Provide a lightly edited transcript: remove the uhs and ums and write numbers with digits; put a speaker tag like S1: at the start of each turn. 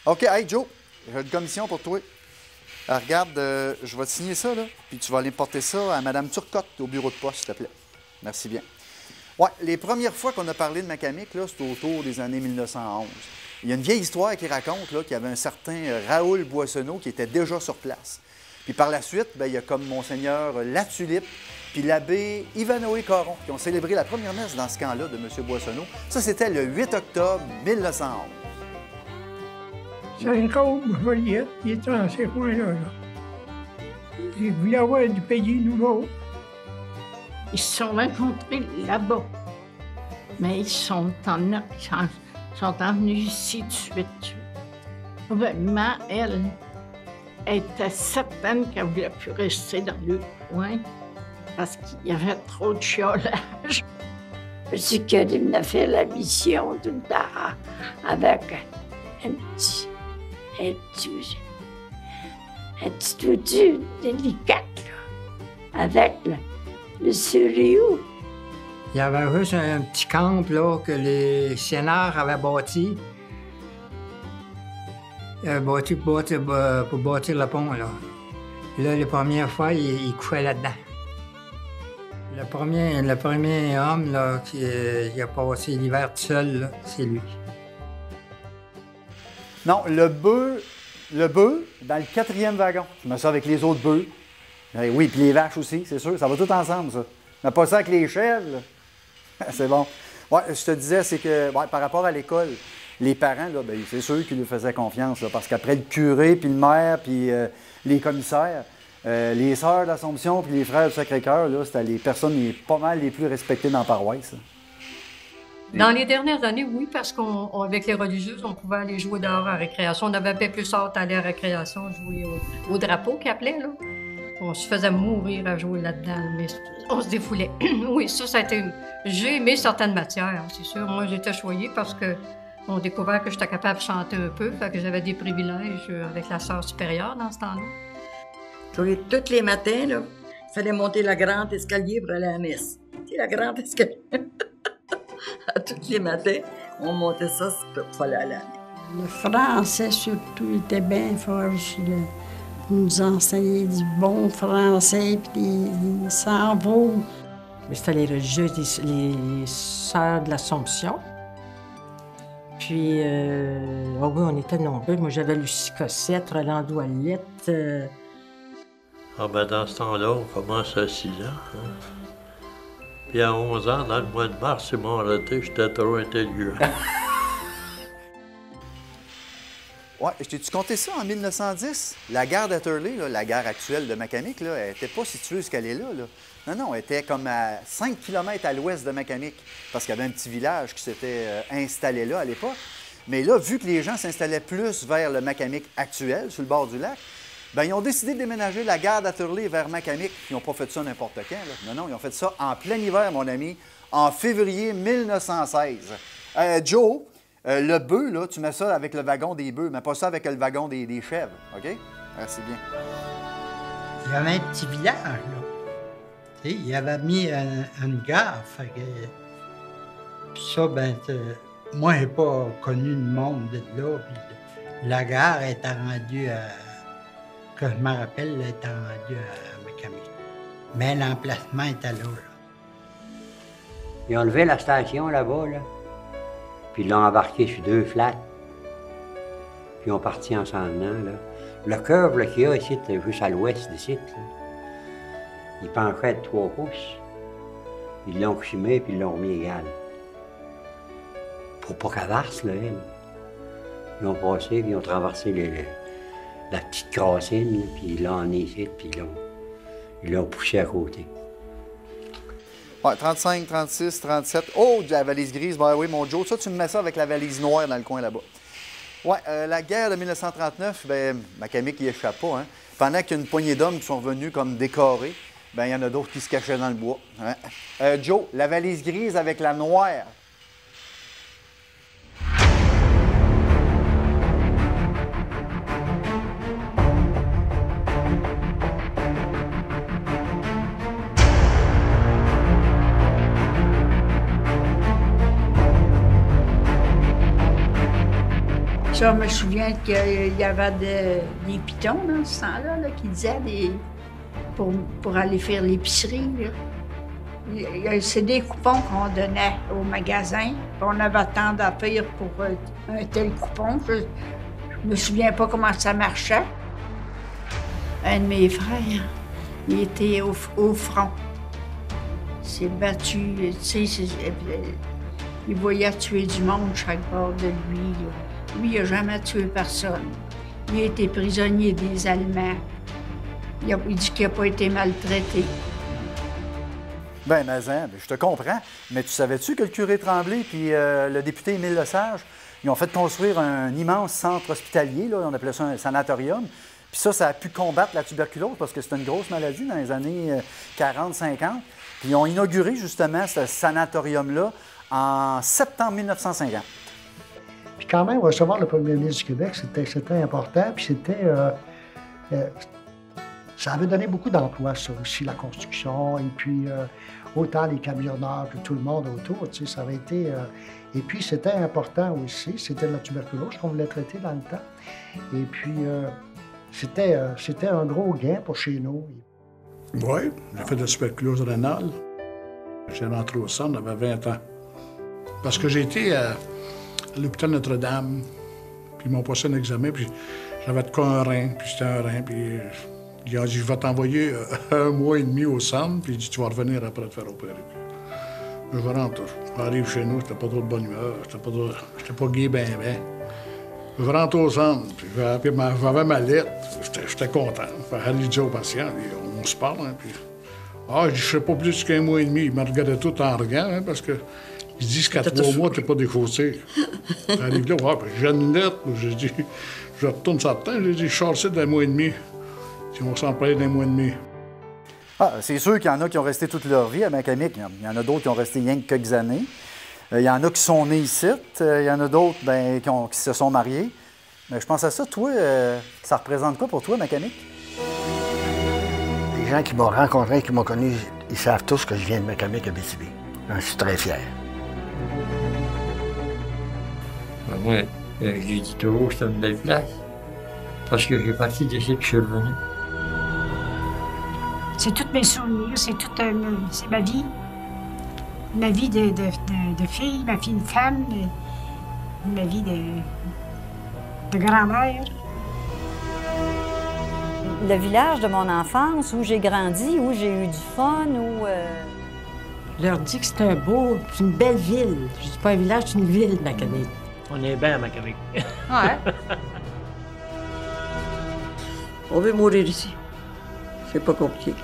S1: OK, hey Joe, j'ai une commission pour toi. Regarde, je vais te signer ça, là, puis tu vas aller porter ça à Mme Turcotte au bureau de poste, s'il te plaît. Merci bien. Ouais, les premières fois qu'on a parlé de Macamic, là, c'était autour des années 1911. Il y a une vieille histoire qui raconte là, qu'il y avait un certain Raoul Boissonneau qui était déjà sur place. Puis par la suite, bien, il y a comme Monseigneur Latulippe puis l'abbé Ivanoé Caron qui ont célébré la première messe dans ce camp-là de M. Boissonneau. Ça, c'était le 8 octobre 1911.
S2: C'est un Raoul Joliette, il était dans ces coins-là. Là. Il voulait avoir du pays nouveau.
S3: Ils se sont rencontrés là-bas. Mais ils sont venus ici tout de suite. Vraiment, elle était certaine qu'elle ne voulait plus rester dans le coin parce qu'il y avait trop de chiolage.
S4: C'est qu'elle a fait la mission tout le temps avec un petit outil délicat, là, avec le sérieux.
S5: Il y avait juste un petit camp là, que les Sénards avaient bâti. Pour bâtir le pont. Là, la première fois, il couchait là-dedans. Le premier homme là, qui a passé l'hiver tout seul, c'est lui.
S1: Non, le bœuf, dans le 4e wagon. Je mets ça avec les autres bœufs. Oui, puis les vaches aussi, c'est sûr. Ça va tout ensemble, ça. Mais pas ça avec les chèvres, là. C'est bon. Ouais, je te disais, c'est que ouais, par rapport à l'école, les parents, là, ben, c'est sûr qu'ils lui faisaient confiance, là, parce qu'après le curé, puis le maire, puis les commissaires, les sœurs d'Assomption, puis les frères du Sacré-Cœur, là, c'était les personnes pas mal les plus respectées dans la paroisse. Là.
S6: Dans les dernières années, oui, parce qu'avec les religieuses, on pouvait aller jouer dehors à la récréation. On avait plus hâte d'aller à la récréation, jouer au drapeau qu'ils appelaient, là. On se faisait mourir à jouer là-dedans, mais on se défoulait. Oui, ça a été... J'ai aimé certaines matières, c'est sûr. Moi, j'étais choyée parce qu'on découvert que j'étais capable de chanter un peu, fait que j'avais des privilèges avec la sœur supérieure dans ce temps-là.
S7: Tous les matins, là, il fallait monter la grande escalier pour aller à la messe. Tu sais, la grande escalier. Tous les matins, on montait ça pour aller à la messe.
S4: Le français, surtout, était bien fort. Nous enseigner du bon français, puis des cerveaux.
S8: C'était les religieuses, les sœurs de l'Assomption. Puis, oh oui, on était nombreux. Moi, j'avais Lucie Cossette, Rolando Ouellette.
S9: Ah ben dans ce temps-là, on commence à 6 ans. Hein. Puis à 11 ans, dans le mois de mars, c'est mon retraité, j'étais trop intelligent.
S1: Ouais, je t'ai-tu compté ça en 1910? La gare d'Atterley, la gare actuelle de Macamic, elle n'était pas située ce qu'elle est là. Non, elle était comme à 5 km à l'ouest de Macamic, parce qu'il y avait un petit village qui s'était installé là à l'époque. Mais là, vu que les gens s'installaient plus vers le Macamic actuel, sur le bord du lac, bien, ils ont décidé de déménager la gare d'Atterley vers Macamic. Ils n'ont pas fait ça n'importe quand. Non, ils ont fait ça en plein hiver, mon ami, en février 1916. Joe, le bœuf, là, tu mets ça avec le wagon des bœufs, mais pas ça avec le wagon des chèvres, OK? Merci bien.
S5: Il y avait un petit village, là. Tu sais, il avait mis une gare, fait que... Puis ça, ben, moi, j'ai pas connu le monde de là, puis la gare était rendue à... Que je me rappelle, elle était rendue à Macamic. Mais l'emplacement était là.
S10: Ils ont levé la station là-bas, là. Puis ils l'ont embarqué sur 2 flats. Puis ils ont parti en s'en venant, là. Le curve qu'il y a ici, juste à l'ouest d'ici, il penchait de 3 pouces. Ils l'ont couchimé, puis ils l'ont remis égal. Pour pas qu'elle verse, là, elle. Ils ont passé, puis ils ont traversé la petite crassine, puis ils l'ont emmené ici, puis ils l'ont poussé à côté.
S1: Ouais, 35, 36, 37. Oh, de la valise grise. Ben oui, mon Joe, ça, tu me mets ça avec la valise noire dans le coin là-bas. Ouais, la guerre de 1939, bien, Macamic y échappe pas, hein. Pendant qu'il y a une poignée d'hommes qui sont venus comme décorés, bien, il y en a d'autres qui se cachaient dans le bois. Hein? Joe, la valise grise avec la noire.
S3: Ça, je me souviens qu'il y avait des pitons dans ce temps-là là, qui disaient pour aller faire l'épicerie. C'est des coupons qu'on donnait au magasin. On avait tant à payer pour un tel coupon. Je me souviens pas comment ça marchait. Un de mes frères, il était au front. Il s'est battu, tu sais, il voyait tuer du monde chaque bord de lui. Lui, il n'a jamais tué personne. Il a été prisonnier des Allemands. Il dit qu'il n'a pas été maltraité.
S1: Bien, Mazin, je te comprends, mais tu savais-tu que le curé Tremblay puis le député Émile Lesage, ils ont fait construire un immense centre hospitalier, là, on appelait ça un sanatorium, puis ça a pu combattre la tuberculose parce que c'était une grosse maladie dans les années 40-50. Puis ils ont inauguré justement ce sanatorium-là en septembre 1950.
S11: Puis quand même, recevoir le premier ministre du Québec, c'était important, puis ça avait donné beaucoup d'emplois, ça aussi, la construction, et puis autant les camionneurs que tout le monde autour, tu sais, ça avait été... et puis c'était important aussi, c'était la tuberculose qu'on voulait traiter dans le temps. Et puis c'était un gros gain pour chez nous.
S12: Oui, j'ai fait de la tuberculose rénale. J'ai rentré au centre, j'avais 20 ans. Parce que j'ai été à l'hôpital Notre-Dame, puis ils m'ont passé un examen, puis j'avais de quoi un rein, puis c'était un rein, puis... Il a dit, je vais t'envoyer 1 mois et demi au centre, puis il dit, tu vas revenir après te faire opérer. Je rentre, j'arrive chez nous, j'étais pas trop de bonne humeur, j'étais pas gai ben. Je rentre au centre, puis j'avais ma lettre, j'étais content. Harry dit au patient, on se parle, hein, puis... Ah, je dis, je sais pas plus qu'1 mois et demi. Il me regardait tout en regard, hein, parce que... Ils disent qu'à 3 mois, t'es pas défaussé. J'arrive là, ouais, puis j'ai une lettre, j'ai dit, je retourne ça de temps, j'ai dit, je sors ça d'1 mois et demi. Si on s'en parlait d'1 mois et demi.
S1: Ah, c'est sûr qu'il y en a qui ont resté toute leur vie à Macamic. Il y en a d'autres qui ont resté rien que quelques années. Il y en a qui sont nés ici. Il y en a d'autres qui se sont mariés. Mais je pense à ça. Toi, ça représente quoi pour toi, Macamic?
S11: Les gens qui m'ont rencontré, qui m'ont connu, ils savent tous que je viens de Macamic à Abitibi. J'en suis très fier.
S9: Ben moi, j'ai dit toujours que c'était une belle place. Parce que j'ai parti d'ici que je suis revenu.
S13: C'est tous mes souvenirs, c'est ma vie. Ma vie de fille, ma vie de femme, ma vie de grand-mère.
S14: Le village de mon enfance, où j'ai grandi, où j'ai eu du fun, où...
S8: Je leur dis que c'est une belle ville. Je dis pas un village, c'est une ville, Macamic.
S15: On est bien à Macamic.
S7: Ouais. On veut mourir ici. C'est pas compliqué.